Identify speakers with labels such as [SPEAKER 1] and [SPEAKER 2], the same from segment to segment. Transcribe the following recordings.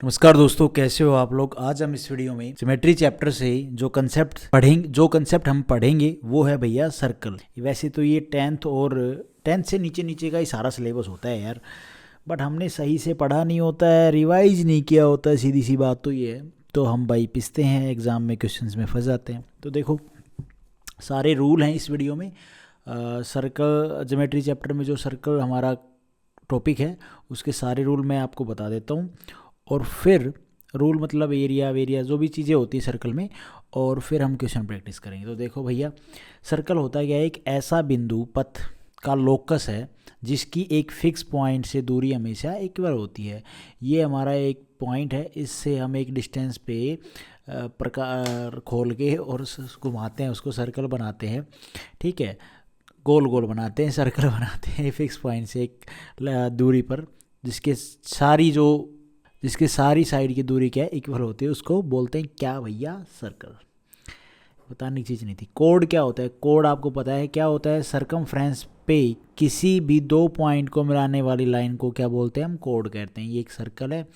[SPEAKER 1] नमस्कार दोस्तों, कैसे हो आप लोग। आज हम इस वीडियो में ज्योमेट्री चैप्टर से जो कंसेप्ट हम पढ़ेंगे वो है भैया सर्कल। वैसे तो ये टेंथ से नीचे नीचे का ही सारा सिलेबस होता है यार, बट हमने सही से पढ़ा नहीं होता है, रिवाइज नहीं किया होता है, सीधी सी बात तो ये है। तो हम भाई पिसते हैं, एग्ज़ाम में क्वेश्चंस में फंस जाते हैं। तो देखो, सारे रूल हैं इस वीडियो में। सर्कल ज्योमेट्री चैप्टर में जो सर्कल हमारा टॉपिक है उसके सारे रूल मैं आपको बता देता हूँ। और फिर रूल मतलब एरिया वेरिया जो भी चीज़ें होती है सर्कल में, और फिर हम क्वेश्चन प्रैक्टिस करेंगे। तो देखो भैया, सर्कल होता है क्या, एक ऐसा बिंदु पथ का लोकस है जिसकी एक फिक्स पॉइंट से दूरी हमेशा इक्वल होती है। ये हमारा एक पॉइंट है, इससे हम एक डिस्टेंस पे प्रकार खोल के और घुमाते हैं, उसको सर्कल बनाते हैं। ठीक है, गोल गोल बनाते हैं, सर्कल बनाते हैं फिक्स पॉइंट से एक दूरी पर, जिसके सारी साइड की दूरी क्या है, इक्वल होती है। उसको बोलते हैं क्या भैया, सर्कल। बताने की चीज़ नहीं थी। कोड क्या होता है, कोड आपको पता है क्या होता है। सरकमफ्रेंस पे किसी भी दो पॉइंट को मिलाने वाली लाइन को क्या बोलते हैं, हम कोड कहते हैं। ये एक सर्कल है,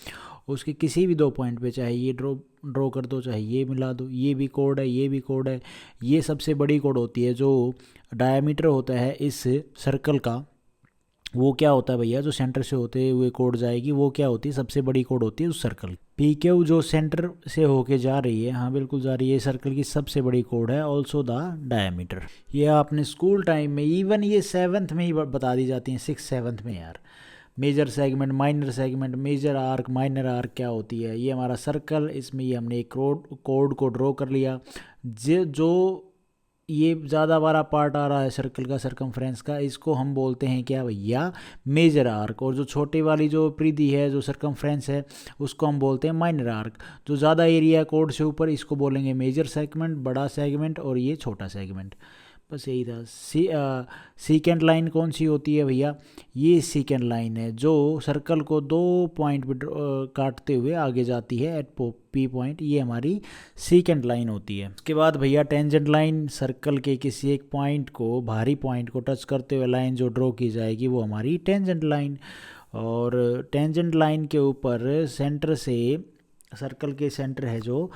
[SPEAKER 1] उसके किसी भी दो पॉइंट पे चाहे ये ड्रॉ कर दो, चाहे ये मिला दो, ये भी कोड है, ये भी कोड है। ये सबसे बड़ी कोड होती है, जो डायमीटर होता है इस सर्कल का, वो क्या होता है भैया, जो सेंटर से होते हुए कोड जाएगी वो क्या होती है, सबसे बड़ी कोड होती है उस सर्कल। पी क्यू जो सेंटर से होके जा रही है, हाँ बिल्कुल जा रही है, सर्कल की सबसे बड़ी कोड है, ऑल्सो द डायमीटर। ये आपने स्कूल टाइम में, इवन ये सेवन्थ में ही बता दी जाती हैं, सिक्स सेवन्थ में यार। Major segment, minor segment, major arc, minor arc क्या होती है। ये हमारा सर्कल, इसमें ये हमने एक कोड को ड्रॉ कर लिया। जो ये ज़्यादा बड़ा पार्ट आ रहा है सर्कल का, सरकमफ्रेंस का, इसको हम बोलते हैं क्या भैया, मेजर आर्क। और जो छोटे वाली जो परिधि है, जो सरकमफ्रेंस है, उसको हम बोलते हैं माइनर आर्क। जो ज़्यादा एरिया है कोड से ऊपर, इसको बोलेंगे मेजर सेगमेंट, बड़ा सेगमेंट, और ये छोटा सेगमेंट। बस यही था। सीकेंड लाइन कौन सी होती है भैया, ये सीकेंड लाइन है जो सर्कल को दो पॉइंट पे काटते हुए आगे जाती है एट पी पॉइंट। ये हमारी सीकेंड लाइन होती है। उसके बाद भैया टेंजेंट लाइन, सर्कल के किसी एक पॉइंट को, बाहरी पॉइंट को टच करते हुए लाइन जो ड्रॉ की जाएगी वो हमारी टेंजेंट लाइन। और टेंजेंट लाइन के ऊपर सेंटर से, सर्कल के सेंटर है जो,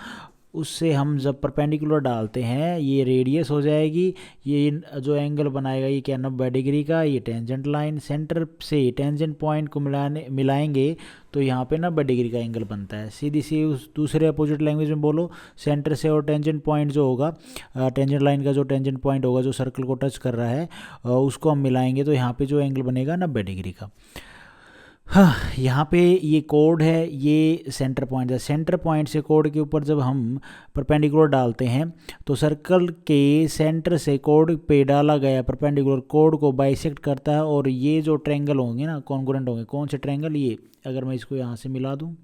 [SPEAKER 1] उससे हम जब परपेंडिकुलर डालते हैं ये रेडियस हो जाएगी। ये जो एंगल बनाएगा ये क्या, 90 डिग्री का। ये टेंजेंट लाइन, सेंटर से टेंजेंट पॉइंट को मिलाएंगे तो यहाँ पे 90 डिग्री का एंगल बनता है। सीधी सी उस दूसरे अपोजिट लैंग्वेज में बोलो, सेंटर से और टेंजेंट पॉइंट जो होगा, टेंजेंट लाइन का जो टेंजेंट पॉइंट होगा जो सर्कल को टच कर रहा है, उसको हम मिलाएंगे तो यहाँ पे जो एंगल बनेगा 90 डिग्री का। हाँ, यहाँ पे ये कोड है, ये सेंटर पॉइंट है। सेंटर पॉइंट से कोड के ऊपर जब हम परपेंडिकुलर डालते हैं तो सर्कल के सेंटर से कोड पे डाला गया परपेंडिकुलर कोड को बाइसेक्ट करता है। और ये जो ट्रायंगल होंगे ना, कॉन्ग्रुएंट होंगे। कौन से ट्रायंगल, ये अगर मैं इसको यहाँ से मिला दूँ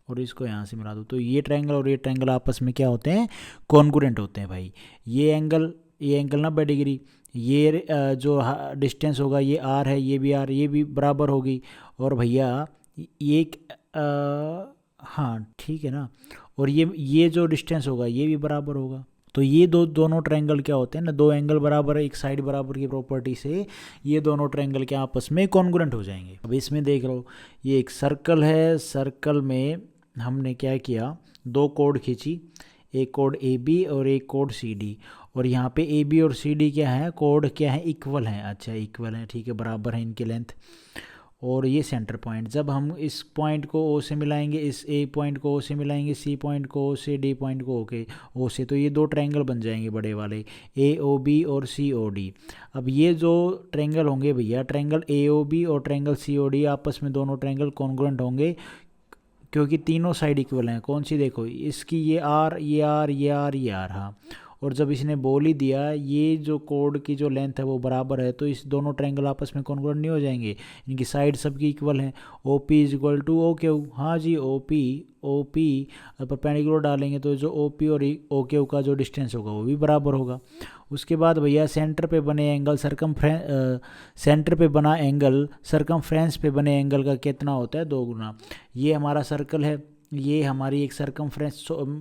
[SPEAKER 1] और इसको यहाँ से मिला दूँ तो ये ट्रायंगल और ये ट्रायंगल आपस में क्या होते हैं, कॉन्ग्रुएंट होते हैं भाई। ये एंगल 90 डिग्री, ये जो डिस्टेंस होगा ये आर है, ये भी आर, ये भी बराबर होगी। और भैया ये एक हाँ ठीक है ना, और ये जो डिस्टेंस होगा ये भी बराबर होगा। तो ये दोनों ट्रायंगल क्या होते हैं ना, दो एंगल बराबर है, एक साइड बराबर की प्रॉपर्टी से ये दोनों ट्रायंगल के आपस में कॉन्ग्रुएंट हो जाएंगे। अब इसमें देख लो, ये एक सर्कल है, सर्कल में हमने क्या किया, दो कोड खींची, एक कोड ए बी और एक कोड सी डी। और यहाँ पे ए बी और सी डी क्या है, कोड क्या है, इक्वल है। अच्छा इक्वल है, ठीक है, बराबर है इनकी लेंथ। और ये सेंटर पॉइंट, जब हम इस पॉइंट को ओ से मिलाएंगे, इस ए पॉइंट को ओ से मिलाएंगे, सी पॉइंट को ओ से, डी पॉइंट को ओके ओ से, तो ये दो ट्रायंगल बन जाएंगे बड़े वाले, ए ओ बी और सी ओ डी। अब ये जो ट्रायंगल होंगे भैया, ट्रायंगल ए ओ बी और ट्रायंगल सी ओ डी, आपस में दोनों ट्रायंगल कॉन्ग्रुएंट होंगे क्योंकि तीनों साइड इक्वल हैं। कौन सी, देखो इसकी ये आर, ये आर, ये आर, ये आर। हाँ, और जब इसने बोल ही दिया ये जो कोड की जो लेंथ है वो बराबर है, तो इस दोनों ट्रायंगल आपस में कॉन्ग्रुएंट नहीं हो जाएंगे, इनकी साइड सबकी इक्वल है। O P is equal to O Q. हाँ जी, ओ पी परपेंडिकुलर डालेंगे तो जो ओ पी और ओ क्यू का जो डिस्टेंस होगा वो भी बराबर होगा। उसके बाद भैया सेंटर पे बने एंगल सेंटर पे बना एंगल सरकमफ्रेंस पे बने एंगल का कितना होता है, 2 गुना। ये हमारा सर्कल है, ये हमारी एक सरकमफ्रेंस,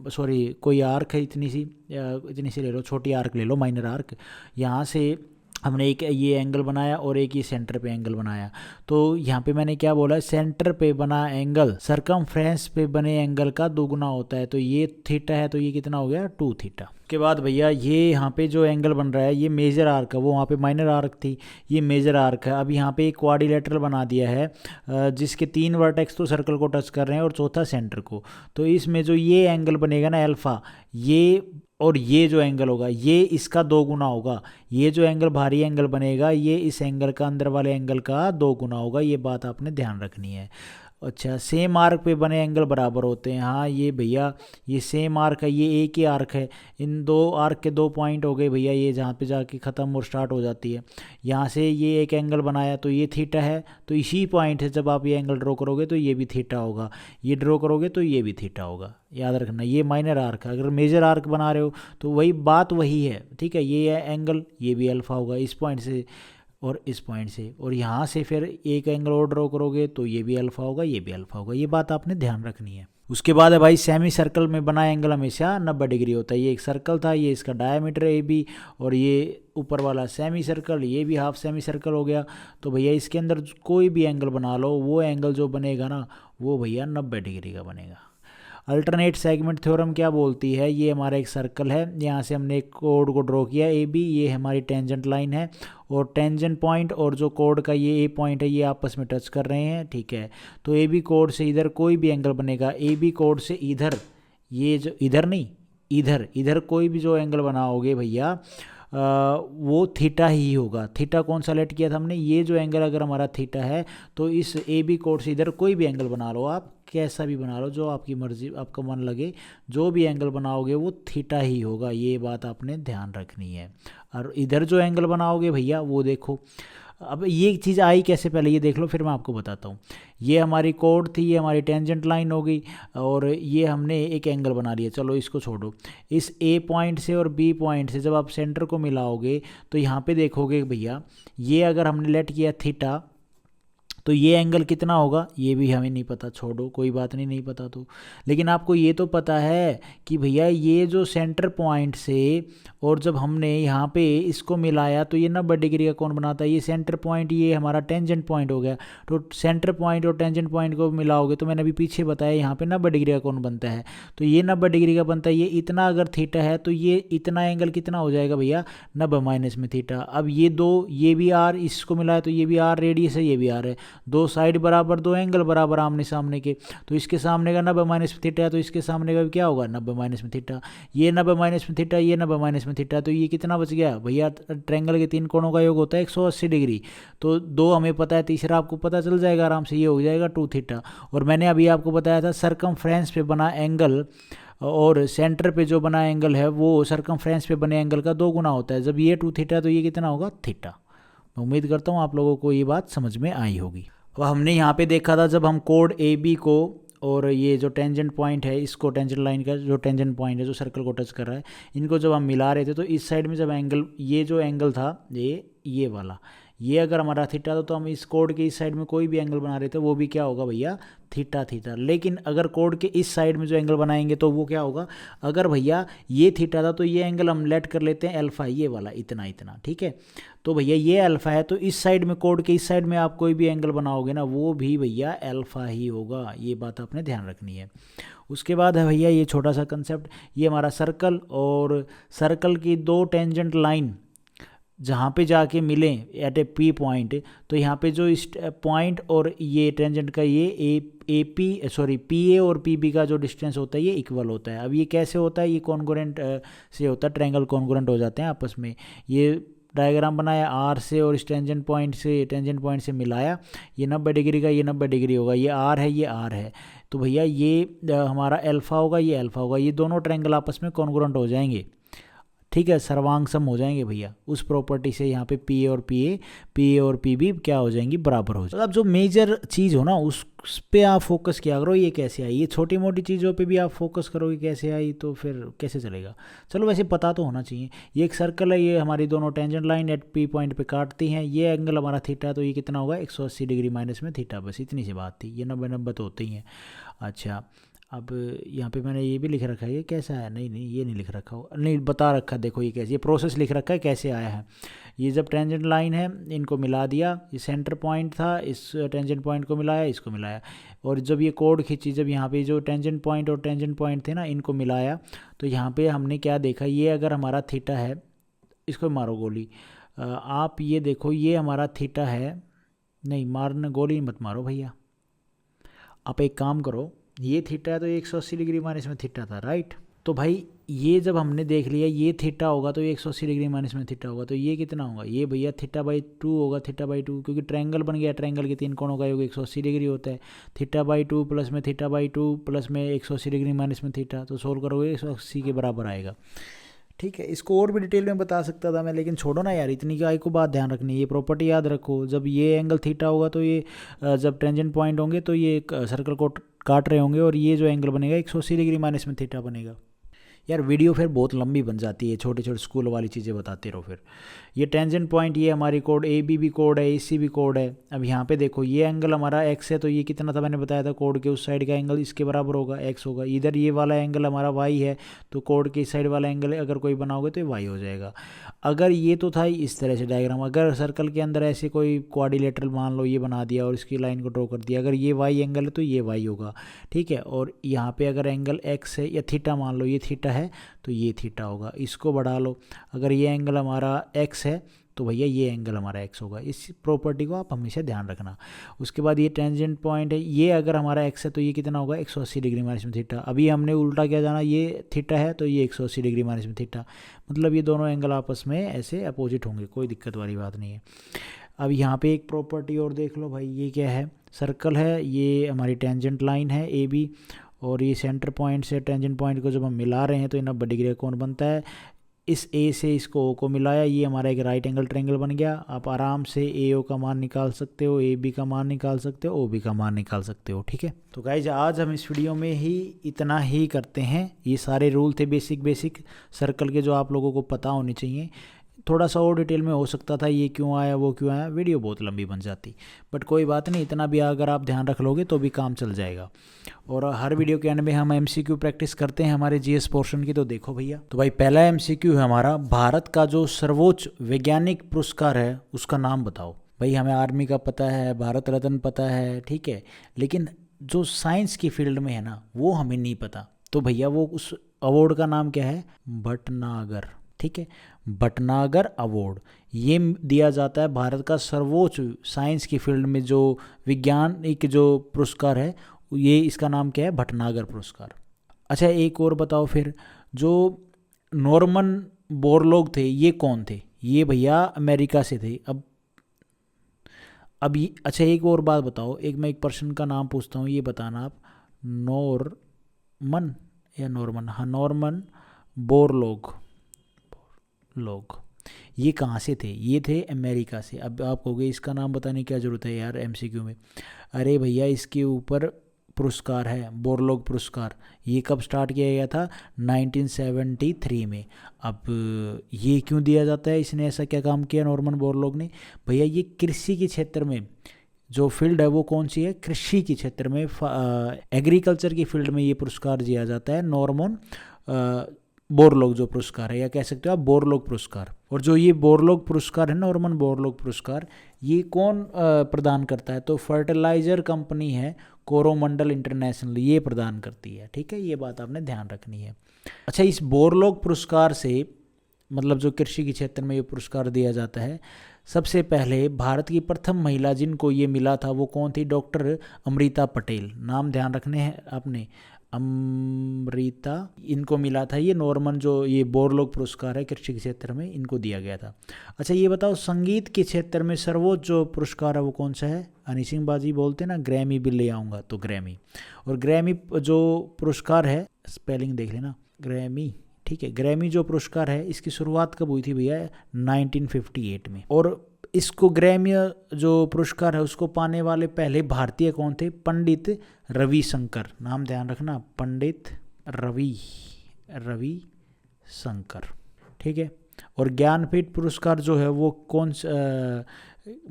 [SPEAKER 1] सॉरी कोई आर्क है, इतनी सी ले लो, छोटी आर्क ले लो, माइनर आर्क। यहाँ से हमने एक ये एंगल बनाया और एक ये सेंटर पे एंगल बनाया। तो यहाँ पे मैंने क्या बोला, सेंटर पे बना एंगल सरकमफ्रेंस पे बने एंगल का दोगुना होता है। तो ये थीटा है तो ये कितना हो गया, 2 थीटा। के बाद भैया ये यहाँ पे जो एंगल बन रहा है ये मेजर आर्क है, वो वहाँ पे माइनर आर्क थी, ये मेजर आर्क है। अब यहाँ पे एक क्वाड्रिलेटरल बना दिया है जिसके 3 वर्टेक्स तो सर्कल को टच कर रहे हैं और चौथा सेंटर को। तो इसमें जो ये एंगल बनेगा ना अल्फा, ये और ये जो एंगल होगा ये इसका 2 गुना होगा। ये जो एंगल भारी एंगल बनेगा ये इस एंगल का, अंदर वाले एंगल का 2 गुना होगा। ये बात आपने ध्यान रखनी है। अच्छा, सेम आर्क पे बने एंगल बराबर होते हैं। हाँ ये भैया ये सेम आर्क है, ये एक ही आर्क है। इन 2 आर्क के 2 पॉइंट हो गए भैया, ये जहाँ पे जाके ख़त्म और स्टार्ट हो जाती है। यहाँ से ये एक एंगल बनाया तो ये थीटा है, तो इसी पॉइंट से जब आप ये एंगल ड्रॉ करोगे तो ये भी थीटा होगा, ये ड्रॉ करोगे तो ये भी थीटा होगा। याद रखना ये माइनर आर्क है। अगर मेजर आर्क बना रहे हो तो वही बात वही है, ठीक है। ये है एंगल, ये भी अल्फा होगा इस पॉइंट से और इस पॉइंट से, और यहाँ से फिर एक एंगल और ड्रॉ करोगे तो ये भी अल्फा होगा, ये भी अल्फा होगा। ये बात आपने ध्यान रखनी है। उसके बाद है भाई सेमी सर्कल में बना एंगल हमेशा 90 डिग्री होता है। ये एक सर्कल था, ये इसका डायमीटर है AB, और ये ऊपर वाला सेमी सर्कल, ये भी हाफ सेमी सर्कल हो गया। तो भैया इसके अंदर कोई भी एंगल बना लो, वो एंगल जो बनेगा ना वो भैया 90 डिग्री का बनेगा। अल्टरनेट सेगमेंट थ्योरम क्या बोलती है, ये हमारा एक सर्कल है, यहाँ से हमने एक कोड को ड्रॉ किया AB, ये हमारी टेंजेंट लाइन है, और टेंजेंट पॉइंट और जो कोड का ये A पॉइंट है ये आपस में टच कर रहे हैं, ठीक है। तो AB कोड से इधर कोई भी एंगल बनेगा, AB कोड से इधर, ये जो इधर नहीं, इधर इधर कोई भी जो एंगल बनाओगे भैया वो थीटा ही होगा। थीटा कौन सा लेट किया था हमने, ये जो एंगल अगर हमारा थीटा है तो इस AB कोड से इधर कोई भी एंगल बना लो आप, कैसा भी बना लो, जो आपकी मर्जी, आपका मन लगे, जो भी एंगल बनाओगे वो थीटा ही होगा। ये बात आपने ध्यान रखनी है। और इधर जो एंगल बनाओगे भैया वो देखो, अब ये चीज़ आई कैसे, पहले ये देख लो फिर मैं आपको बताता हूँ। ये हमारी कोड थी, ये हमारी टेंजेंट लाइन हो गई, और ये हमने एक एंगल बना लिया। चलो इसको छोड़ो, इस A पॉइंट से और B पॉइंट से जब आप सेंटर को मिलाओगे तो यहाँ पे देखोगे भैया, ये अगर हमने लेट किया थीटा तो ये एंगल कितना होगा ये भी हमें नहीं पता, छोड़ो कोई बात नहीं, नहीं पता तो। लेकिन आपको ये तो पता है कि भैया ये जो सेंटर पॉइंट से और जब हमने यहाँ पे इसको मिलाया तो ये 90 डिग्री का कोण बनाता है। ये सेंटर पॉइंट ये हमारा टेंजेंट पॉइंट हो गया। तो सेंटर पॉइंट और टेंजेंट पॉइंट को मिलाओगे तो मैंने अभी पीछे बताया यहाँ पे 90 डिग्री का कोण बनता है। तो ये 90 डिग्री का बनता है, ये इतना अगर थीटा है तो ये इतना एंगल कितना हो जाएगा भैया, 90 माइनस में थीटा। अब ये दो, ये भी R इसको मिलाया तो ये भी R रेडियस है, ये भी R है, दो साइड बराबर, दो एंगल बराबर आमने सामने के। तो इसके सामने का 90 माइनस में थीटा है तो इसके सामने का भी क्या होगा, 90 माइनस में थीटा। ये 90 माइनस में थीटा, ये 90 माइनस में थीटा, तो ये कितना बच गया भैया, ट्रायंगल के 3 कोणों का योग होता है 180 डिग्री। तो 2 हमें पता है, तीसरा आपको पता चल जाएगा आराम से, ये हो जाएगा 2 थीटा। और मैंने अभी आपको बताया था सरकमफ्रेंस पे बना एंगल और सेंटर पे जो बना एंगल है वो सरकमफ्रेंस पे बने एंगल का 2 गुना होता है। जब ये 2 थीटा तो ये कितना होगा, थीटा। मैं उम्मीद करता हूँ आप लोगों को ये बात समझ में आई होगी। अब हमने यहाँ पे देखा था जब हम कोड AB को और ये जो टेंजेंट पॉइंट है इसको, टेंजेंट लाइन का जो टेंजेंट पॉइंट है जो सर्कल को टच कर रहा है, इनको जब हम मिला रहे थे तो इस साइड में जब एंगल, ये जो एंगल था ये वाला, ये अगर हमारा थीटा था तो हम इस कोड के इस साइड में कोई भी एंगल बना रहे थे वो भी क्या होगा भैया, थीटा थीटा। लेकिन अगर कोड के इस साइड में जो एंगल बनाएंगे तो वो क्या होगा, अगर भैया ये थीटा था तो ये एंगल हम लेट कर लेते हैं अल्फा, ये वाला इतना इतना, ठीक है। तो भैया ये अल्फा है तो इस साइड में, कोड के इस साइड में आप कोई भी एंगल बनाओगे ना वो भी भैया अल्फा ही होगा। ये बात आपने ध्यान रखनी है। उसके बाद है भैया ये छोटा सा कंसेप्ट, ये हमारा सर्कल और सर्कल की 2 टेंजेंट लाइन जहाँ पे जाके मिलें एट ए P पॉइंट, तो यहाँ पे जो इस पॉइंट और ये टेंजेंट का ये PA और PB का जो डिस्टेंस होता है ये इक्वल होता है। अब ये कैसे होता है, ये कॉन्ग्रुएंट से होता है, ट्रायंगल कॉन्ग्रुएंट हो जाते हैं आपस में। ये डायग्राम बनाया R से और इस टेंजेंट पॉइंट से मिलाया, ये 90 डिग्री का, ये 90 डिग्री होगा, ये R है, ये R है। तो भैया ये हमारा अल्फा होगा, ये अल्फा होगा, ये दोनों ट्रायंगल आपस में कॉन्ग्रुएंट हो जाएंगे, ठीक है, सर्वांग सम हो जाएंगे भैया। उस प्रॉपर्टी से यहाँ पे PA और PB क्या हो जाएंगी, बराबर हो जाएंगे। अब जो मेजर चीज़ हो ना उस पे आप फोकस किया करो, ये कैसे आई, ये छोटी मोटी चीज़ों पे भी आप फोकस करोगे कैसे आई तो फिर कैसे चलेगा। चलो वैसे पता तो होना चाहिए। ये एक सर्कल है, ये हमारी दोनों tangent line at P point पे काटती हैं, ये एंगल हमारा थीटा, तो ये कितना होगा 180 डिग्री माइनस में थीटा, बस इतनी सी बात थी। ये 90 तो होते ही हैं। अच्छा अब यहाँ पे मैंने ये भी लिख रखा है, ये कैसा है, नहीं नहीं ये नहीं लिख रखा हो, नहीं बता रखा है, देखो ये कैसे, ये प्रोसेस लिख रखा है कैसे आया है। ये जब टेंजेंट लाइन है इनको मिला दिया, ये सेंटर पॉइंट था, इस टेंजेंट पॉइंट को मिलाया, इसको मिलाया, और जब ये कोड खींची, जब यहाँ पे जो टेंजेंट पॉइंट और टेंजेंट पॉइंट थे ना इनको मिलाया, तो यहाँ पे हमने क्या देखा, ये अगर हमारा थीटा है, इसको मारो गोली, आप ये देखो ये हमारा थीटा है, नहीं मारना गोली मत मारो भैया, आप एक काम करो, ये थीटा है तो ये 180 डिग्री माइनस में थीटा था, राइट। तो भाई ये जब हमने देख लिया ये थीटा होगा तो ये 180 डिग्री माइनस में थीटा होगा, तो ये कितना होगा, ये भैया थीटा बाई 2 होगा, थीटा बाई 2, क्योंकि ट्रायंगल बन गया, ट्रायंगल के 3 कोणों का योग 180 डिग्री होता है, थीटा बाई 2 प्लस में थीटा बाई 2 प्लस में 180 डिग्री माइनस में थीटा, तो सोल्व करोगे 180 के बराबर आएगा। ठीक है, इसको और भी डिटेल में बता सकता था मैं, लेकिन छोड़ो ना यार, इतनी का को बात ध्यान रखनी है, ये प्रॉपर्टी याद रखो, जब ये एंगल थीटा होगा तो ये जब टेंजेंट पॉइंट होंगे तो ये सर्कल को काट रहे होंगे, और ये जो एंगल बनेगा 180 डिग्री माइनस में थीटा बनेगा। यार वीडियो फिर बहुत लंबी बन जाती है, छोटे छोटे स्कूल वाली चीज़ें बताते रहो फिर। ये टेंजेंट पॉइंट, ये हमारी कोड ए बी भी कोड है, ए सी भी कोड है। अब यहाँ पे देखो ये एंगल हमारा एक्स है, तो ये कितना था मैंने बताया था, कोड के उस साइड का एंगल इसके बराबर होगा, एक्स होगा। इधर ये वाला एंगल हमारा वाई है, तो कोड के इस साइड वाला एंगल अगर कोई बनाओगे तो ये वाई हो जाएगा। अगर ये तो था इस तरह से डायग्राम, अगर सर्कल के अंदर ऐसे कोई क्वाड्रिलेटरल मान लो ये बना दिया और इसकी लाइन को ड्रॉ कर दिया, अगर ये वाई एंगल है तो ये वाई होगा, ठीक है। और यहाँ पे अगर एंगल एक्स है या थीटा मान लो, ये थीटा है तो ये थीटा होगा, इसको बढ़ा लो, अगर ये एंगल हमारा एक्स है तो भैया ये एंगल हमारा एक्स होगा। इस प्रॉपर्टी को आप हमेशा ध्यान रखना। उसके बाद ये टेंजेंट पॉइंट है, ये अगर हमारा एक्स है तो ये कितना होगा 180 डिग्री माइनस में थीटा। अभी हमने उल्टा क्या जाना, ये थीटा है तो ये 180 डिग्री माइनस में थीटा, मतलब ये दोनों एंगल आपस में ऐसे अपोजिट होंगे, कोई दिक्कत वाली बात नहीं है। अब यहाँ पे एक प्रॉपर्टी और देख लो भाई, ये क्या है, सर्कल है, ये हमारी टेंजेंट लाइन है ए बी, और ये सेंटर पॉइंट से टेंजेंट पॉइंट को जब हम मिला रहे हैं तो ये 90 डिग्री का कोण बनता है। इस ए से इसको ओ को मिलाया, ये हमारा एक राइट एंगल ट्रायंगल बन गया। आप आराम से ए ओ का मान निकाल सकते हो, ए बी का मान निकाल सकते हो, ओ बी का मान निकाल सकते हो, ठीक है। तो गाइज आज हम इस वीडियो में ही इतना ही करते हैं। ये सारे रूल थे बेसिक सर्कल के जो आप लोगों को पता होने चाहिए। थोड़ा सा और डिटेल में हो सकता था, ये क्यों आया वो क्यों आया, वीडियो बहुत लंबी बन जाती, बट कोई बात नहीं, इतना भी अगर आप ध्यान रख लोगे तो भी काम चल जाएगा। और हर वीडियो के एंड में हम एमसीक्यू प्रैक्टिस करते हैं हमारे जीएस पोर्शन की, तो देखो भैया। तो भाई पहला एमसीक्यू है हमारा, भारत का जो सर्वोच्च वैज्ञानिक पुरस्कार है उसका नाम बताओ। भाई हमें आर्मी का पता है, भारत रत्न पता है, ठीक है, लेकिन जो साइंस की फील्ड में है ना वो हमें नहीं पता। तो भैया वो उस अवार्ड का नाम क्या है, भटनागर, ठीक है, भटनागर अवार्ड। ये दिया जाता है भारत का सर्वोच्च साइंस की फील्ड में जो वैज्ञानिक जो पुरस्कार है, ये इसका नाम क्या है, भटनागर पुरस्कार। अच्छा एक और बताओ फिर, जो नॉर्मन बोरलॉग थे ये कौन थे, ये भैया अमेरिका से थे। अब अच्छा एक और बात बताओ, मैं एक पर्सन का नाम पूछता हूँ, ये बताना आप, नॉर्मन या नॉर्मन, हाँ नॉर्मन बोरलॉग ये कहाँ से थे, ये थे अमेरिका से। अब आप कहोगे इसका नाम बताने की क्या ज़रूरत है यार एमसीक्यू में, अरे भैया इसके ऊपर पुरस्कार है, बोरलॉग पुरस्कार। ये कब स्टार्ट किया गया था, 1973 में। अब ये क्यों दिया जाता है, इसने ऐसा क्या काम किया नॉर्मन बोरलॉग ने, भैया ये कृषि के क्षेत्र में जो फील्ड है वो कौन सी है, कृषि के क्षेत्र में, एग्रीकल्चर की फील्ड में ये पुरस्कार दिया जाता है, नॉर्मन बोरलॉग जो पुरस्कार है, या कह सकते हो आप बोरलॉग पुरस्कार। और जो ये बोरलॉग पुरस्कार है, नॉर्मन बोरलॉग पुरस्कार, ये कौन प्रदान करता है, तो फर्टिलाइजर कंपनी है कोरोमंडल इंटरनेशनल, ये प्रदान करती है, ठीक है, ये बात आपने ध्यान रखनी है। अच्छा इस बोरलॉग पुरस्कार से, मतलब जो कृषि के क्षेत्र में ये पुरस्कार दिया जाता है, सबसे पहले भारत की प्रथम महिला जिनको ये मिला था वो कौन थी, डॉक्टर अमृता पटेल, नाम ध्यान रखने हैं आपने, अमृता, इनको मिला था ये नॉर्मन जो ये बोरलॉग पुरस्कार है कृषि के क्षेत्र में, इनको दिया गया था। अच्छा ये बताओ संगीत के क्षेत्र में सर्वोच्च जो पुरस्कार है वो कौन सा है, हनी सिंह बाजी बोलते हैं ना, ग्रैमी भी ले आऊँगा, तो ग्रैमी। और ग्रैमी जो पुरस्कार है, स्पेलिंग देख लेना, ग्रैमी, ठीक है, ग्रैमी जो पुरस्कार है इसकी शुरुआत कब हुई थी भैया, 1958 में। और इसको ग्रैमी जो पुरस्कार है उसको पाने वाले पहले भारतीय कौन थे, पंडित रविशंकर, नाम ध्यान रखना, पंडित रविशंकर, ठीक है। और ज्ञानपीठ पुरस्कार जो है वो कौन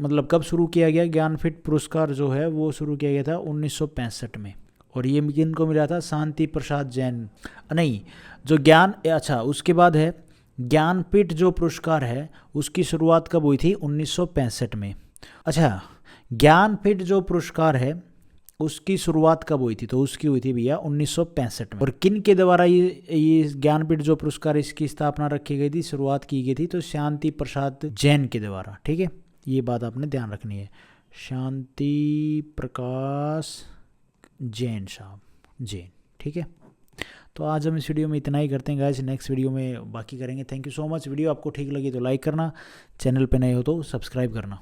[SPEAKER 1] मतलब कब शुरू किया गया, ज्ञानपीठ पुरस्कार जो है वो शुरू किया गया था 1965 में। और ये किन को मिला था? शांति प्रसाद जैन। नहीं, जो ज्ञान, अच्छा उसके बाद है ज्ञानपीठ जो पुरस्कार है उसकी शुरुआत कब हुई थी? 1965 में। अच्छा, ज्ञानपीठ जो पुरस्कार है उसकी शुरुआत कब हुई थी? तो उसकी हुई थी भैया 1965 में। और किन के द्वारा ये ज्ञानपीठ जो पुरस्कार इसकी स्थापना रखी गई थी, शुरुआत की गई थी? तो शांति प्रसाद जैन के द्वारा। ठीक है, ये बात आपने ध्यान रखनी है। शांति प्रकाश जैन साहब, जैन। ठीक है, तो आज हम इस वीडियो में इतना ही करते हैं गाइस, नेक्स्ट वीडियो में बाकी करेंगे। Thank you so much. Video आपको ठीक लगी तो लाइक करना, चैनल पे नए हो तो सब्सक्राइब करना।